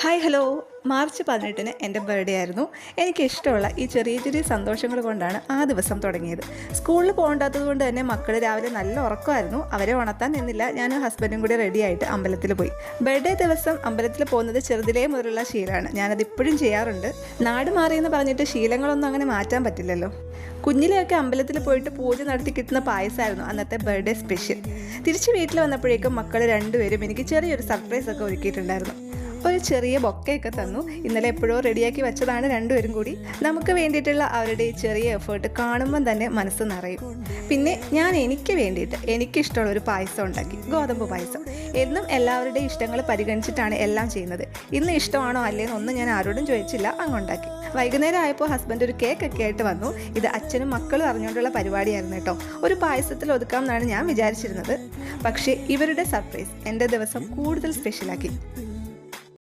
Hi hello. March 18 എൻ്റെ birthday ആയിരുന്നു. എനിക്കിഷ്ടമുള്ള ഈ ചെറിയ ചെറിയ സന്തോഷങ്ങൾ കൊണ്ടാണ് ആ ദിവസം തുടങ്ങിയത്. സ്കൂളിൽ പോകണ്ടാത്തത് കൊണ്ട് തന്നെ മക്കൾ രാവിലെ നല്ല ഉറക്കമായിരുന്നു. അവരെ ഉണർത്താൻ നിന്നില്ല. ഞാനും ഹസ്ബൻഡും കൂടി റെഡിയായിട്ട് അമ്പലത്തിൽ പോയി. ബർത്ത്ഡേ ദിവസം അമ്പലത്തിൽ പോകുന്നത് ചെറുതിലേ മുതലുള്ള ശീലമാണ്. ഞാനതിപ്പോഴും ചെയ്യാറുണ്ട്. നാട് മാറിയെന്ന് പറഞ്ഞിട്ട് ശീലങ്ങളൊന്നും അങ്ങനെ മാറ്റാൻ പറ്റില്ലല്ലോ. കുഞ്ഞിലെയൊക്കെ അമ്പലത്തിൽ പോയിട്ട് പൂജ നടത്തി കിട്ടുന്ന പായസമായിരുന്നു അന്നത്തെ ബർത്ത്ഡേ സ്പെഷ്യൽ. തിരിച്ച് വീട്ടിൽ വന്നപ്പോഴേക്കും മക്കൾ രണ്ടുപേരും എനിക്ക് ചെറിയൊരു സർപ്രൈസൊക്കെ ഒരുക്കിയിട്ടുണ്ടായിരുന്നു. ഒരു ചെറിയ ബൊക്കയൊക്കെ തന്നു. ഇന്നലെ എപ്പോഴോ റെഡിയാക്കി വെച്ചതാണ് രണ്ടുപേരും കൂടി. നമുക്ക് വേണ്ടിയിട്ടുള്ള അവരുടെ ഈ ചെറിയ എഫേർട്ട് കാണുമ്പം തന്നെ മനസ്സ് നിറയും. പിന്നെ ഞാൻ എനിക്ക് വേണ്ടിയിട്ട് എനിക്കിഷ്ടമുള്ള ഒരു പായസം ഉണ്ടാക്കി, ഗോതമ്പ് പായസം. എന്നും എല്ലാവരുടെയും ഇഷ്ടങ്ങൾ പരിഗണിച്ചിട്ടാണ് എല്ലാം ചെയ്യുന്നത്. ഇന്ന് ഇഷ്ടമാണോ അല്ലേന്ന് ഒന്നും ഞാൻ ആരോടും ചോദിച്ചില്ല, അങ്ങുണ്ടാക്കി. വൈകുന്നേരം ആയപ്പോൾ ഹസ്ബൻഡ് ഒരു കേക്കൊക്കെ ആയിട്ട് വന്നു. ഇത് അച്ഛനും മക്കളും അറിഞ്ഞുകൊണ്ടുള്ള പരിപാടിയായിരുന്നു കേട്ടോ. ഒരു പായസത്തിൽ ഒതുക്കാം എന്നാണ് ഞാൻ വിചാരിച്ചിരുന്നത്. പക്ഷേ ഇവരുടെ സർപ്രൈസ് എൻ്റെ ദിവസം കൂടുതൽ സ്പെഷ്യലാക്കി.